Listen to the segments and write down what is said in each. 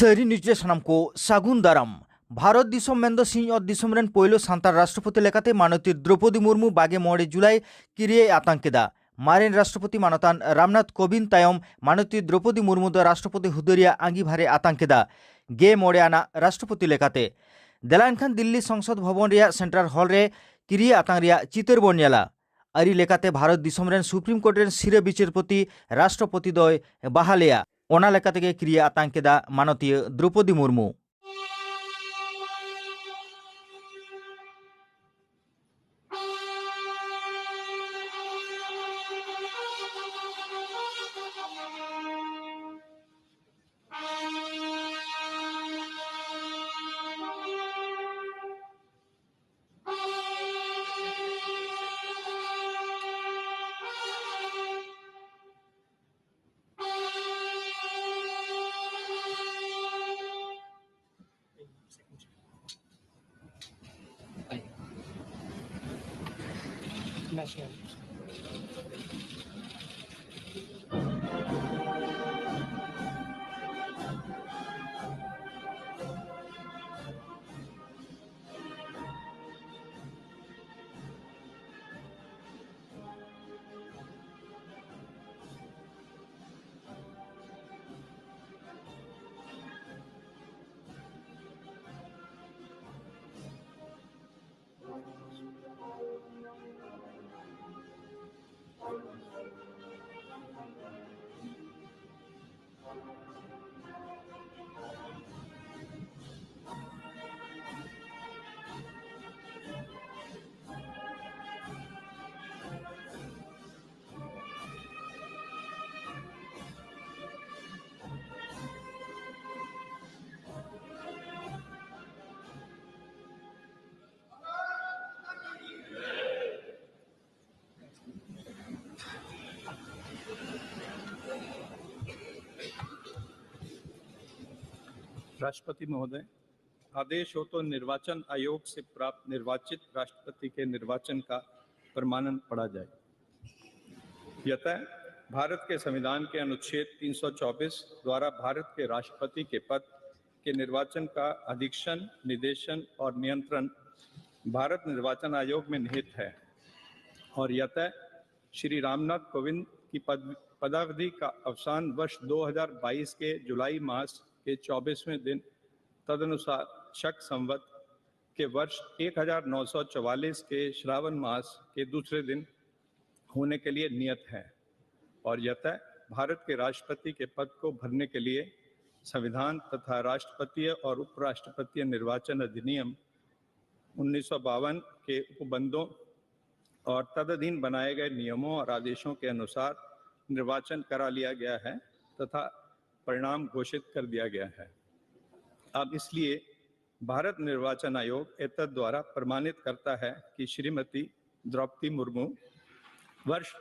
सरी न्यूज सानाम को सागुन दाराम भारत दिसम मेंदो सिंह और दिसम रेन पोइलो सांतार राष्ट्रपति लेकाते माननीय द्रौपदी मुर्मू बागे मोड़े जुलाई किरिए आतंकेदा मारेन राष्ट्रपति मानतान रामनाथ कोविंद तायम माननीय द्रौपदी मुर्मू द राष्ट्रपति हुदरिया आंगी भारे आतंकेदा गे मोड़े आना राष्ट्रपति लेकाते देलान खान दिल्ली संसद भवन रिया सेंट्रल हॉल रे किरिए आतंक रिया चितर बनियाला आरी लेकाते भारत दिसम रेन सुप्रीम कोर्ट रेन सिरे विचारपति राष्ट्रपति दय बाहालेया ओना लेकाते क्रिए आतंकेदा माननीय द्रौपदी मुर्मू। राष्ट्रपति महोदय, आदेश हो तो निर्वाचन आयोग से प्राप्त निर्वाचित राष्ट्रपति के निर्वाचन का प्रमाणन पढ़ा जाए। यतः भारत के संविधान के अनुच्छेद 324 द्वारा भारत के राष्ट्रपति के पद के निर्वाचन का अधीक्षण, निर्देशन और नियंत्रण भारत निर्वाचन आयोग में निहित है और यतः श्री रामनाथ कोविंद की पदावधि का अवसान वर्ष 2022 के जुलाई मास के 24वें दिन तदनुसार शक संवत के वर्ष 1944 के श्रावण मास के दूसरे दिन होने के लिए नियत है और यतः भारत के राष्ट्रपति के पद को भरने के लिए संविधान तथा राष्ट्रपतीय और उपराष्ट्रपतीय निर्वाचन अधिनियम 1952 के उपबंधों और तदधीन बनाए गए नियमों और आदेशों के अनुसार निर्वाचन करा लिया गया है तथा परिणाम घोषित कर दिया गया है। अब इसलिए भारत निर्वाचन आयोग एतद द्वारा प्रमाणित करता है कि श्रीमती द्रौपदी मुर्मू वर्ष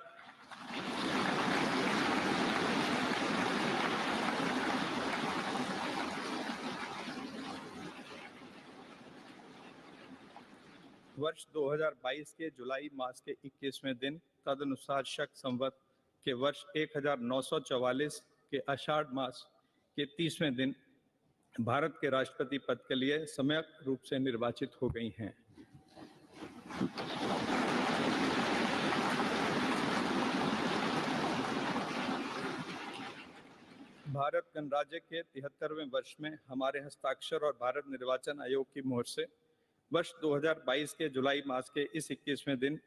2022 के जुलाई मास के 21वें दिन तदनुसार शक संवत के वर्ष 1944 के आषाढ़ मास के 30वें दिन भारत के राष्ट्रपति पद के लिए सम्यक रूप से निर्वाचित हो गई हैं। भारत गणराज्य के 73वें वर्ष में हमारे हस्ताक्षर और भारत निर्वाचन आयोग की मोहर से वर्ष 2022 के जुलाई मास के इस 21वें दिन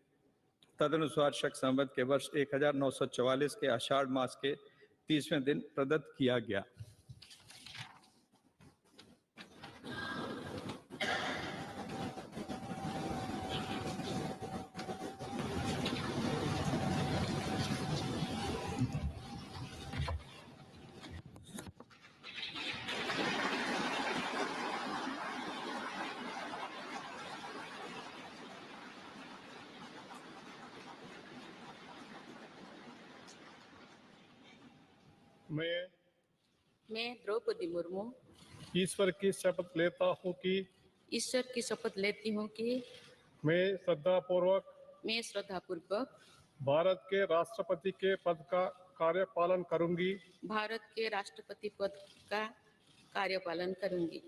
तदनुसार शक संवत के वर्ष 1944 के आषाढ़ मास के 30वें दिन प्रदत्त किया गया। मैं द्रौपदी मुर्मू ईश्वर की शपथ लेता हूँ कि मैं श्रद्धापूर्वक भारत के राष्ट्रपति के पद का कार्यपालन करूंगी। भारत के राष्ट्रपति पद का कार्यपालन करूंगी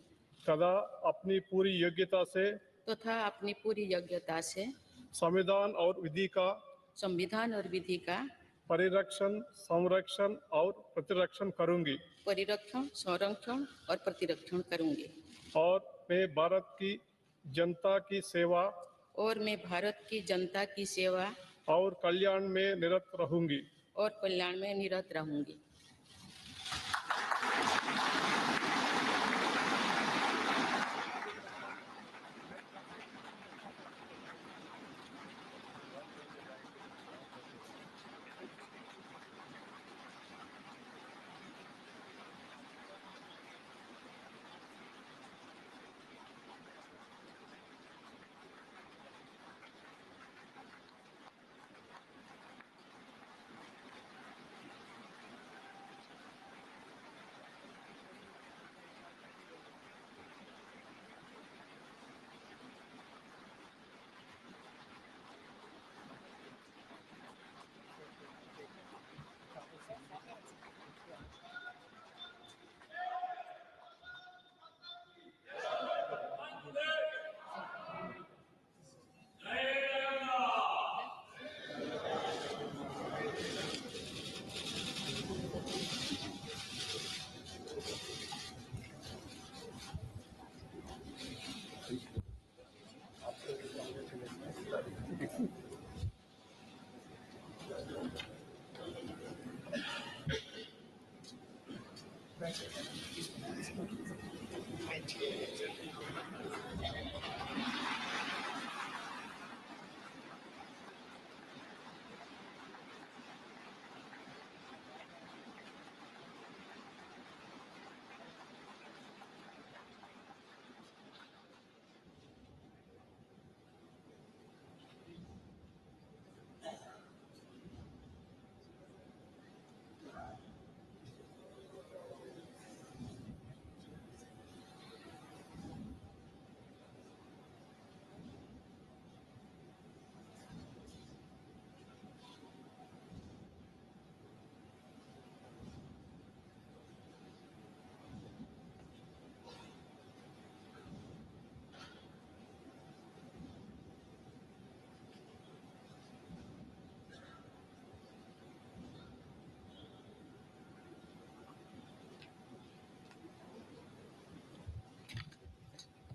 तथा अपनी पूरी योग्यता से तथा अपनी पूरी योग्यता से संविधान और विधि का संविधान और विधि का परिरक्षण, संरक्षण और प्रतिरक्षण करूंगी परिरक्षण, संरक्षण और प्रतिरक्षण करूंगी और मैं भारत की जनता की सेवा और मैं भारत की जनता की सेवा और कल्याण में निरत रहूंगी। और कल्याण में निरत रहूंगी।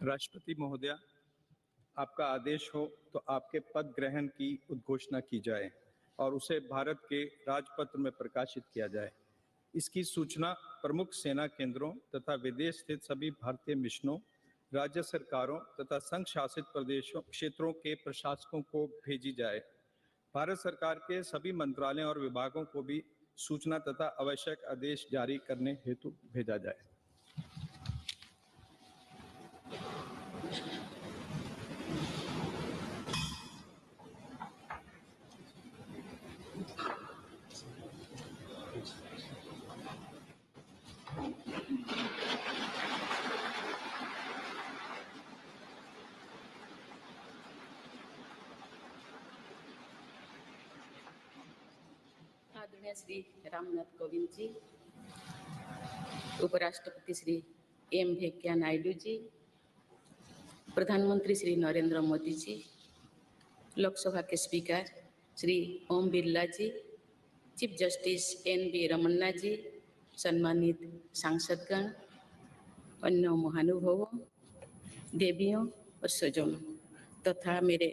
राष्ट्रपति महोदया, आपका आदेश हो तो आपके पद ग्रहण की उद्घोषणा की जाए और उसे भारत के राजपत्र में प्रकाशित किया जाए। इसकी सूचना प्रमुख सेना केंद्रों तथा विदेश स्थित सभी भारतीय मिशनों, राज्य सरकारों तथा संघ शासित प्रदेशों क्षेत्रों के प्रशासकों को भेजी जाए। भारत सरकार के सभी मंत्रालयों और विभागों को भी सूचना तथा आवश्यक आदेश जारी करने हेतु भेजा जाए। आदरणीय श्री रामनाथ कोविंद जी, उपराष्ट्रपति श्री एम वेंकैया नायडू जी, प्रधानमंत्री श्री नरेंद्र मोदी जी, लोकसभा के स्पीकर श्री ओम बिरला जी, चीफ जस्टिस एन.वी. रमन्ना जी, सम्मानित सांसदगण, अन्य महानुभावों, देवियों और स्वजनों तथा मेरे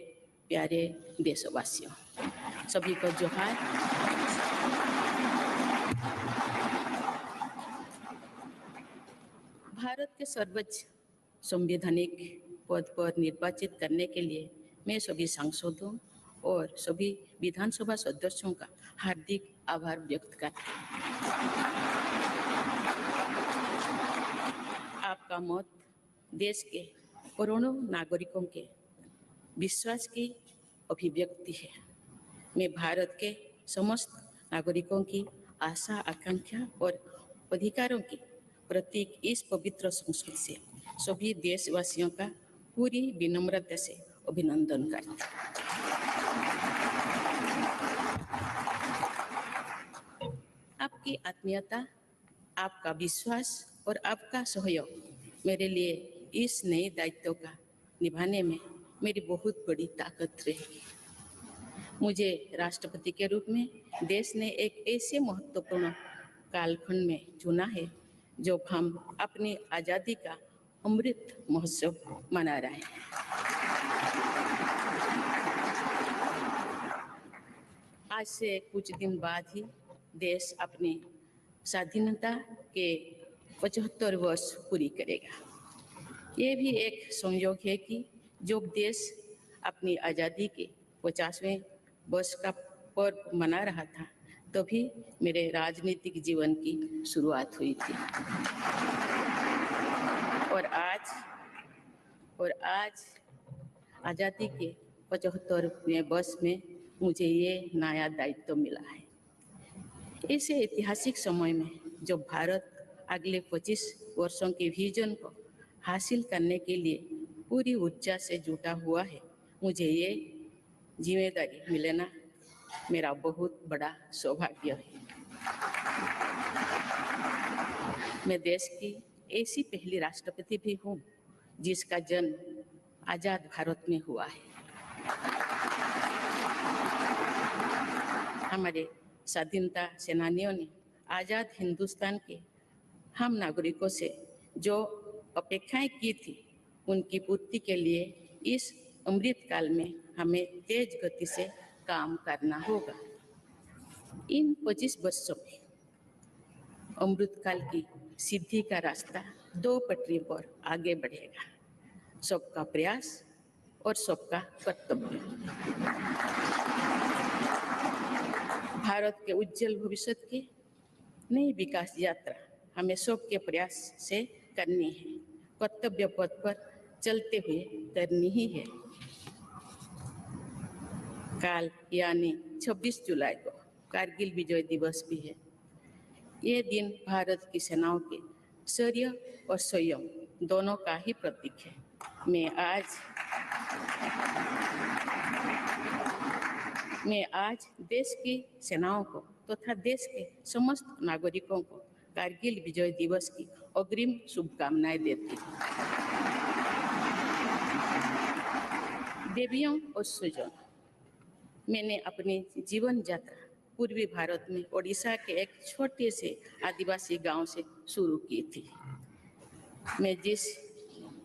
प्यारे देशवासियों, सभी को जोहार। भारत के सर्वोच्च संवैधानिक पद पर निर्वाचित करने के लिए मैं सभी सांसदों और सभी विधानसभा सदस्यों का हार्दिक आभार व्यक्त करती हूँ। आपका मत देश के करोड़ों नागरिकों के विश्वास की अभिव्यक्ति है। मैं भारत के समस्त नागरिकों की आशा, आकांक्षा और अधिकारों की प्रतीक इस पवित्र संसद से सभी देशवासियों का पूरी विनम्रता से अभिनंदन करता हूं। आपकी आत्मीयता, आपका विश्वास और आपका सहयोग मेरे लिए इस नए दायित्व का निभाने में मेरी बहुत बड़ी ताकत रहेगी। मुझे राष्ट्रपति के रूप में देश ने एक ऐसे महत्वपूर्ण कालखंड में चुना है जब हम अपनी आज़ादी का अमृत महोत्सव मना रहे हैं। आज से कुछ दिन बाद ही देश अपनी स्वाधीनता के 75 वर्ष पूरी करेगा। ये भी एक संयोग है कि जब देश अपनी आज़ादी के 50वें वर्ष का पर्व मना रहा था तभी मेरे राजनीतिक जीवन की शुरुआत हुई थी। और आज आज़ादी के 75वें वर्ष में मुझे ये नया दायित्व मिला है। इस ऐतिहासिक समय में जब भारत अगले 25 वर्षों के विजन को हासिल करने के लिए पूरी ऊर्जा से जुटा हुआ है, मुझे ये जिम्मेदारी मिलना मेरा बहुत बड़ा सौभाग्य है। मैं देश की ऐसी पहली राष्ट्रपति भी हूँ जिसका जन्म आज़ाद भारत में हुआ है। हमारे स्वाधीनता सेनानियों ने आज़ाद हिंदुस्तान के हम नागरिकों से जो अपेक्षाएं की थी उनकी पूर्ति के लिए इस अमृत काल में हमें तेज गति से काम करना होगा। इन 25 वर्षों में अमृत काल की सिद्धि का रास्ता 2 पटरी पर आगे बढ़ेगा, सबका प्रयास और सबका कर्तव्य। भारत के उज्जवल भविष्य की नई विकास यात्रा हमें सबके प्रयास से करनी है, कर्तव्य पथ पर चलते हुए करनी ही है। कल यानी 26 जुलाई को कारगिल विजय दिवस भी है। ये दिन भारत की सेनाओं के शौर्य और संयम दोनों का ही प्रतीक है। मैं आज देश की सेनाओं को तथा देश के समस्त नागरिकों को कारगिल विजय दिवस की अग्रिम शुभकामनाएं देती हूँ। देवियों और स्वजनों, मैंने अपनी जीवन यात्रा पूर्वी भारत में ओडिशा के एक छोटे से आदिवासी गांव से शुरू की थी। मैं जिस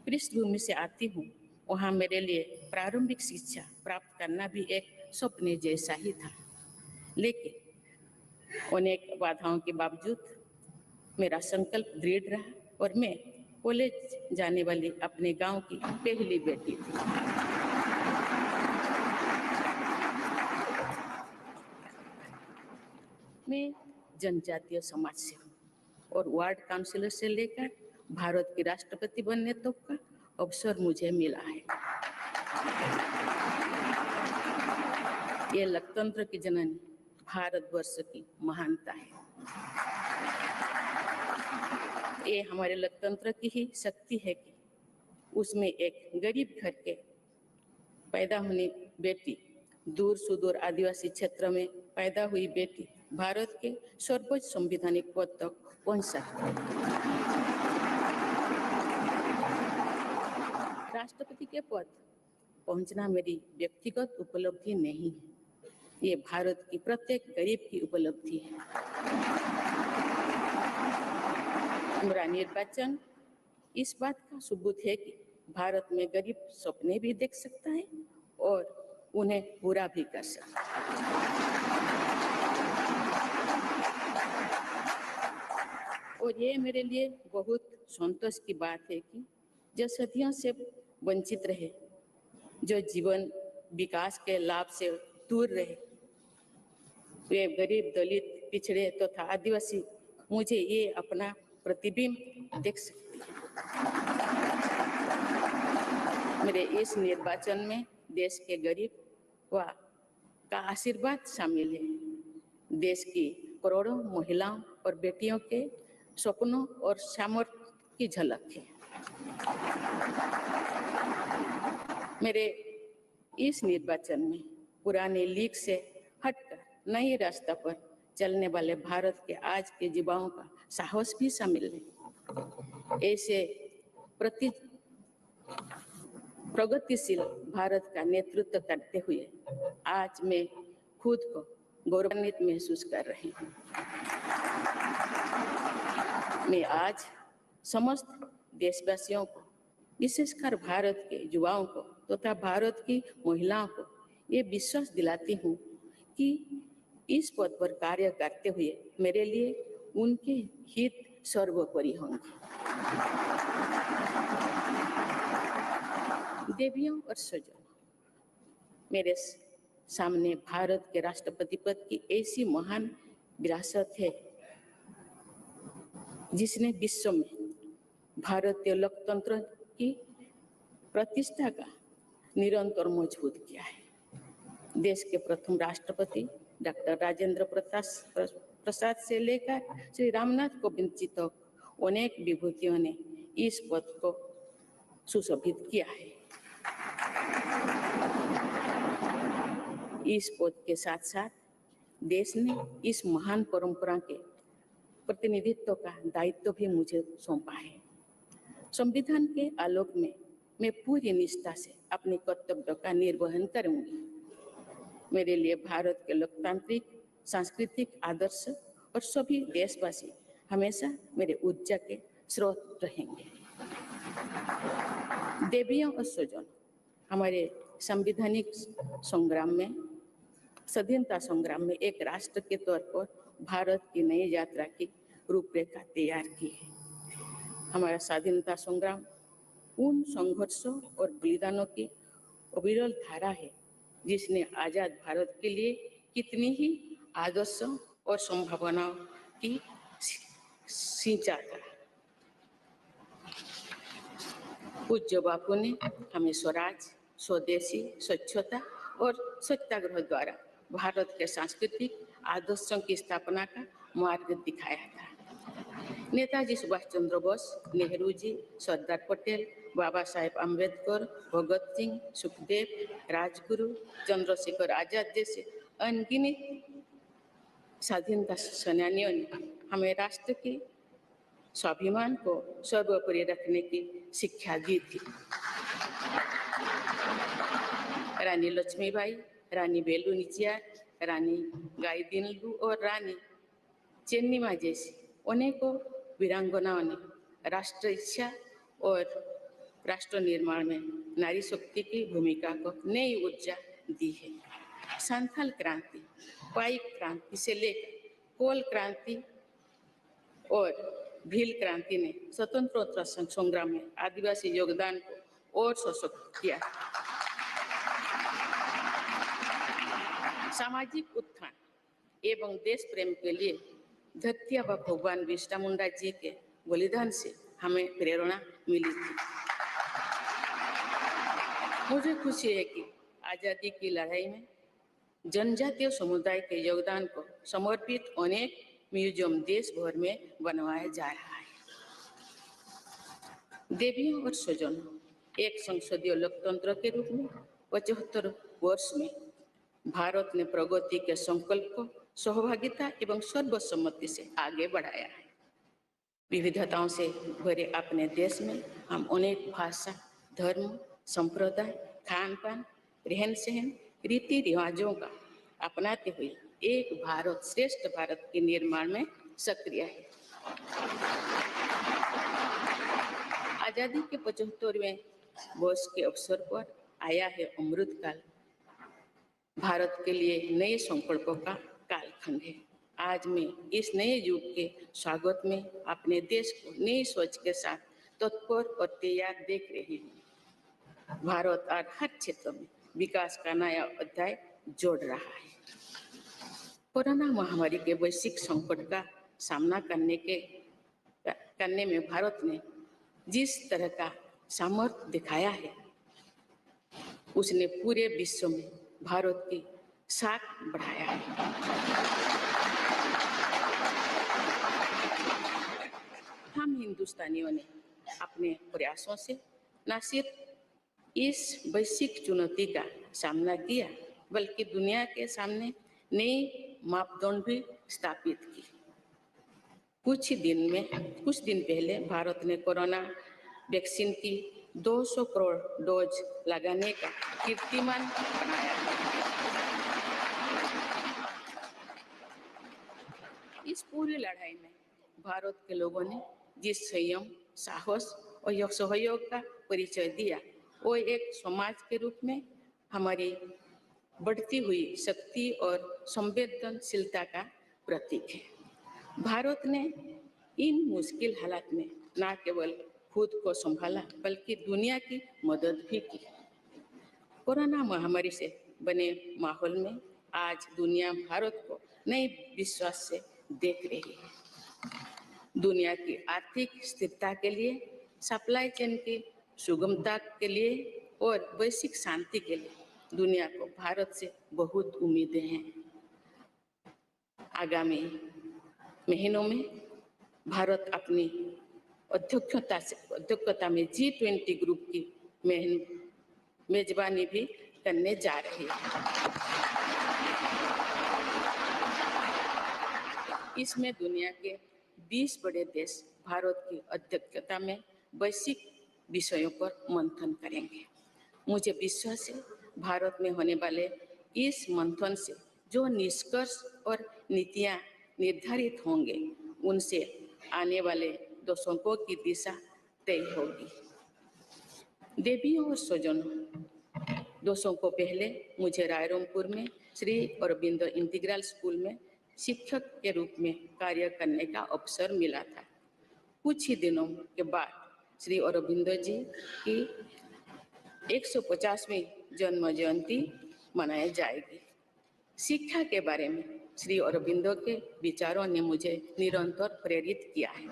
पृष्ठभूमि से आती हूँ वहाँ मेरे लिए प्रारंभिक शिक्षा प्राप्त करना भी एक सपने जैसा ही था, लेकिन अनेक बाधाओं के बावजूद मेरा संकल्प दृढ़ रहा और मैं कॉलेज जाने वाली अपने गांव की पहली बेटी थी। मैं जनजातीय समाज से हूँ और वार्ड काउंसिलर से लेकर भारत की राष्ट्रपति बनने तक का अवसर मुझे मिला है। ये लोकतंत्र की जननी भारतवर्ष की महानता है। ये हमारे लोकतंत्र की ही शक्ति है कि उसमें एक गरीब घर के पैदा होने बेटी, दूर सुदूर आदिवासी क्षेत्र में पैदा हुई बेटी भारत के सर्वोच्च संवैधानिक पद तक पहुंच सकती है। राष्ट्रपति के पद पहुंचना मेरी व्यक्तिगत उपलब्धि नहीं है, ये भारत की प्रत्येक गरीब की उपलब्धि है। मेरा निर्वाचन इस बात का सबूत है कि भारत में गरीब सपने भी देख सकता है और उन्हें पूरा भी कर सकता है। और ये मेरे लिए बहुत संतोष की बात है कि जो सदियों से वंचित रहे, जो जीवन विकास के लाभ से दूर रहे, वे गरीब, दलित, पिछड़े तथा आदिवासी मुझे ये अपना प्रतिबिंब देख सकते हैं। मेरे इस निर्वाचन में देश के गरीब का आशीर्वाद शामिल है। देश की करोड़ों महिलाओं और बेटियों के सपनों और सामर्थ्य की झलक है। मेरे इस निर्वाचन में पुराने लीग से हटकर नए रास्ते पर चलने वाले भारत के आज के युवाओं का साहस भी शामिल है। ऐसे प्रगतिशील भारत का नेतृत्व करते हुए आज मैं खुद को गौरवान्वित महसूस कर रही हूँ। मैं आज समस्त देशवासियों को, विशेषकर भारत के युवाओं को तथा भारत की महिलाओं को ये विश्वास दिलाती हूँ कि इस पद पर कार्य करते हुए मेरे लिए उनके हित सर्वोपरि होंगे। देवियों और स्वजनों, मेरे सामने भारत के राष्ट्रपति पद की ऐसी महान विरासत है जिसने विश्व में भारतीय लोकतंत्र की प्रतिष्ठा का निरंतर मजबूत किया है। देश के प्रथम राष्ट्रपति डॉक्टर राजेंद्र प्रसाद से लेकर श्री रामनाथ कोविंद जी तक अनेक विभूतियों ने इस पद को सुशोभित किया है। इस पद के साथ साथ देश ने इस महान परंपरा के प्रतिनिधित्व का दायित्व भी मुझे सौंपा है। संविधान के आलोक में मैं पूरी निष्ठा से अपने कर्तव्यों का निर्वहन करूंगी। मेरे लिए भारत के लोकतांत्रिक सांस्कृतिक आदर्श और सभी देशवासी हमेशा मेरे ऊर्जा के स्रोत रहेंगे। देवियों और स्वजनों, हमारे संवैधानिक संग्राम में, स्वाधीनता संग्राम में एक राष्ट्र के तौर पर भारत की नई यात्रा की रूपरेखा तैयार की है। हमारा स्वाधीनता संग्राम उन संघर्षों और बलिदानों की अविरल धारा है जिसने आजाद भारत के लिए कितनी ही आदर्शों और संभावनाओं की सिंचा था। पूज्य बापू ने हमें स्वराज, स्वदेशी, स्वच्छता और सत्याग्रह द्वारा भारत के सांस्कृतिक आदर्शों की स्थापना का मार्ग दिखाया था। नेताजी सुभाष चंद्र बोस, नेहरू जी, सरदार पटेल, बाबा साहेब अम्बेडकर, भगत सिंह, सुखदेव, राजगुरु, चंद्रशेखर आजाद जैसे अनगिनत स्वाधीनता सेनानियों ने हमें राष्ट्र के स्वाभिमान को सर्वोपरि रखने की शिक्षा दी थी। रानी लक्ष्मीबाई, रानी वेलु नाचियार, रानी गाईदिन्यू और रानी चेन्निमा जैसी अनेकों वीरांगनाओं ने राष्ट्र इच्छा और राष्ट्र निर्माण में नारी शक्ति की भूमिका को नई ऊर्जा दी है। संथाल क्रांति, पाइक क्रांति से लेकर कोल क्रांति और भील क्रांति ने स्वतंत्रता संग्राम में आदिवासी योगदान को और सशक्त किया। सामाजिक उत्थान एवं देश प्रेम के लिए धरती आबा भगवान बिरसा मुंडा जी के बलिदान से हमें प्रेरणा मिली थी। मुझे खुशी है कि आजादी की लड़ाई में जनजातीय समुदाय के योगदान को समर्पित अनेक म्यूजियम देश भर में बनवाया जा रहा है। देवियों और स्वजनों, एक संसदीय लोकतंत्र के रूप में 75 वर्ष में भारत ने प्रगति के संकल्प को सहभागिता एवं सर्वसम्मति से आगे बढ़ाया है। विविधताओं से भरे अपने देश में हम अनेक भाषा, धर्म, संप्रदाय, खान पान, रहन सहन, रीति रिवाजों का अपनाते हुए एक भारत श्रेष्ठ भारत के निर्माण में सक्रिय है। आजादी के 75वें वर्ष के अवसर पर आया है अमृतकाल। भारत के लिए नए संकल्पों का कालखंड है। आज मैं इस नए युग के स्वागत में अपने देश को नई सोच के साथ तत्पर और तैयार देख रही हूँ। भारत आज हर क्षेत्र में विकास का नया अध्याय जोड़ रहा है। कोरोना महामारी के वैश्विक संकट का सामना करने में भारत ने जिस तरह का सामर्थ्य दिखाया है, उसने पूरे विश्व में भारत की साख बढ़ाया है। हम हिंदुस्तानियों ने अपने प्रयासों से न सिर्फ इस वैश्विक चुनौती का सामना किया, बल्कि दुनिया के सामने नई मापदंड भी स्थापित की। कुछ दिन पहले भारत ने कोरोना वैक्सीन की 200 करोड़ डोज लगाने का कीर्तिमान बनाया था। इस पूरी लड़ाई में भारत के लोगों ने जिस संयम, साहस और सहयोग का परिचय दिया, वो एक समाज के रूप में हमारी बढ़ती हुई शक्ति और संवेदनशीलता का प्रतीक है। भारत ने इन मुश्किल हालात में न केवल खुद को संभाला बल्कि दुनिया की मदद भी की। कोरोना महामारी से बने माहौल में आज दुनिया भारत को नए विश्वास से देख रही है। दुनिया की आर्थिक स्थिरता के लिए, सप्लाई चेन की सुगमता के लिए और वैश्विक शांति के लिए दुनिया को भारत से बहुत उम्मीदें हैं। आगामी महीनों में भारत अपनी अध्यक्षता में G20 ग्रुप की मेजबानी भी करने जा रही है। इसमें दुनिया के 20 बड़े देश भारत की अध्यक्षता में वैश्विक विषयों पर मंथन करेंगे। मुझे विश्वास है भारत में होने वाले इस मंथन से जो निष्कर्ष और नीतियां निर्धारित होंगे, उनसे आने वाले दशकों की दिशा तय होगी। देवियों और स्वजनों, दशकों पहले मुझे रायरंगपुर में श्री अरबिंदो इंटीग्रल स्कूल में शिक्षक के रूप में कार्य करने का अवसर मिला था। कुछ ही दिनों के बाद श्री अरबिंदो जी की 150वीं जन्म जयंती मनाई जाएगी। शिक्षा के बारे में श्री अरबिंदो के विचारों ने मुझे निरंतर प्रेरित किया है।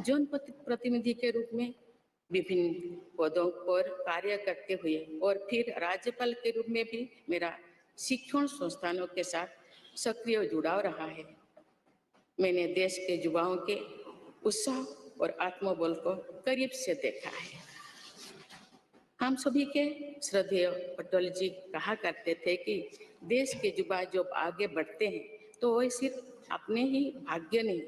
जनप्रतिनिधि के रूप में विभिन्न पदों पर कार्य करते हुए और फिर राज्यपाल के रूप में भी मेरा शिक्षण संस्थानों के साथ सक्रिय जुड़ाव रहा है। मैंने देश के युवाओं के उत्साह और आत्मबल को करीब से देखा है। हम सभी के श्रद्धेय अटल जी कहा करते थे कि देश के युवा जब आगे बढ़ते हैं तो वे सिर्फ अपने ही भाग्य नहीं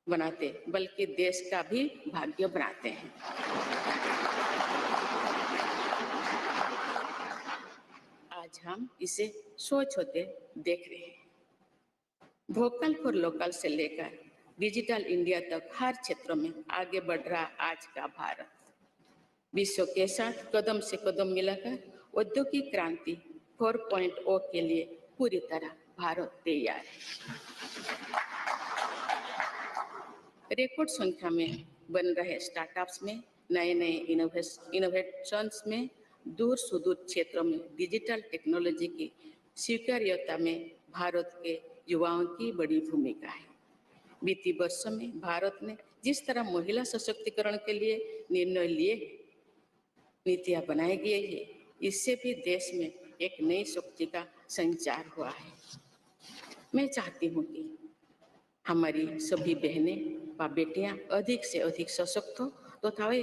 बनाते बल्कि देश का भी भाग्य बनाते हैं। आज हम इसे सोच होते देख रहे हैं। वोकल फॉर लोकल से लेकर डिजिटल इंडिया तक हर क्षेत्र में आगे बढ़ रहा आज का भारत विश्व के साथ कदम से कदम मिलाकर औद्योगिक क्रांति 4.0 के लिए पूरी तरह भारत तैयार है। रिकॉर्ड संख्या में बन रहे स्टार्टअप्स में, नए इनोवेशंस में, दूर सुदूर क्षेत्रों में डिजिटल टेक्नोलॉजी की स्वीकार्यता में भारत के युवाओं की बड़ी भूमिका है। बीते वर्षों में भारत ने जिस तरह महिला सशक्तिकरण के लिए निर्णय लिए, नीतियां बनाई गई है, इससे भी देश में एक नई शक्ति का संचार हुआ है। मैं चाहती हूँ कि हमारी सभी बहनें व बेटियां अधिक से अधिक सशक्त हो तथा वे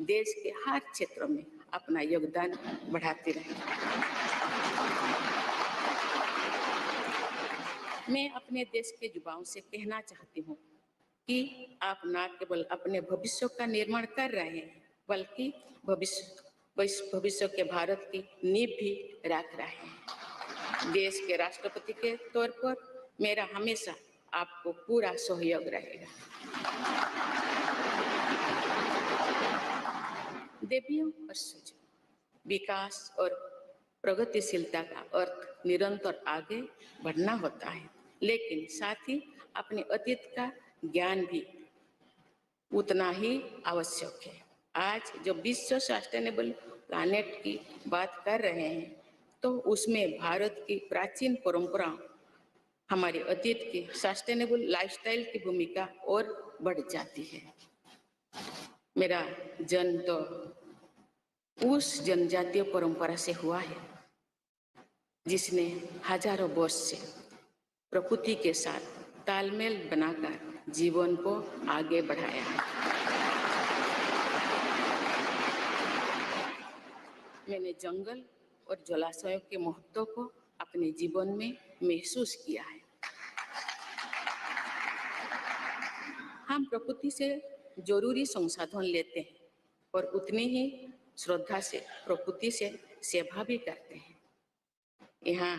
देश के हर क्षेत्र में अपना योगदान बढ़ाते रहें। मैं अपने देश के युवाओं से कहना चाहती हूँ कि आप न केवल अपने भविष्य का निर्माण कर रहे हैं बल्कि भविष्य के भारत की नींव भी रख रहे हैं। देश के राष्ट्रपति के तौर पर मेरा हमेशा आपको पूरा सहयोग रहेगा। देवियों और स्वजनों, विकास और प्रगतिशीलता का अर्थ निरंतर आगे बढ़ना होता है, लेकिन साथ ही अपने अतीत का ज्ञान भी उतना ही आवश्यक है। आज जब विश्व सस्टेनेबल प्लैनेट की बात कर रहे हैं तो उसमें भारत की प्राचीन परंपराओं, हमारे अतीत की सस्टेनेबल लाइफस्टाइल की भूमिका और बढ़ जाती है। मेरा जन्म तो उस जनजातीय परंपरा से हुआ है जिसने हजारों वर्ष से प्रकृति के साथ तालमेल बनाकर जीवन को आगे बढ़ाया है। मैंने जंगल और जलाशयों के महत्व को अपने जीवन में महसूस किया है। हम प्रकृति से जरूरी संसाधन लेते हैं और उतनी ही श्रद्धा से प्रकृति से सेवा भी करते हैं। यहाँ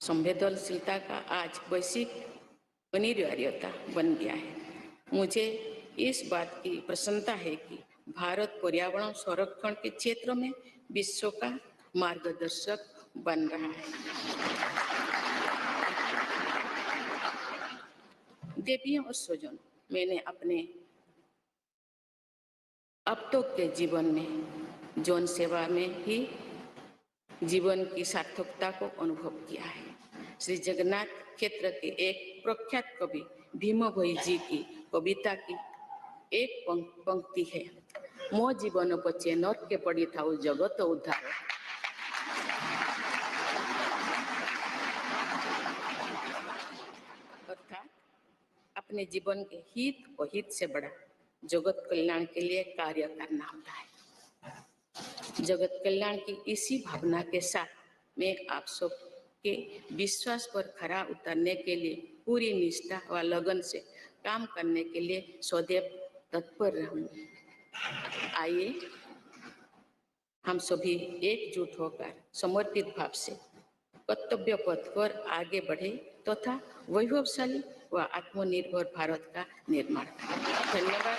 संवेदनशीलता का आज वैश्विक अनिवार्यता बन गया है। मुझे इस बात की प्रसन्नता है कि भारत पर्यावरण संरक्षण के क्षेत्र में विश्व का मार्गदर्शक बन रहा है। देवियों और स्वजन, मैंने अपने अब तक के जीवन में जन सेवा में ही जीवन की सार्थकता को अनुभव किया है। श्री जगन्नाथ क्षेत्र के एक प्रख्यात कवि भीम भोई जी की कविता की एक पंक्ति है, मो जीवन पचे नर के पड़ी था जगत उद्धार। अर्थात अपने जीवन के हित और हित से बड़ा जगत कल्याण के लिए कार्य करना होता है। जगत कल्याण की इसी भावना के साथ मैं आप सब के विश्वास पर खरा उतरने के लिए पूरी निष्ठा व लगन से काम करने के लिए सदैव तत्पर रहूंगी। आइए हम सभी एकजुट होकर समर्पित भाव से कर्तव्य पथ पर आगे बढ़े तथा वैभवशाली व आत्मनिर्भर भारत का निर्माण करें। धन्यवाद।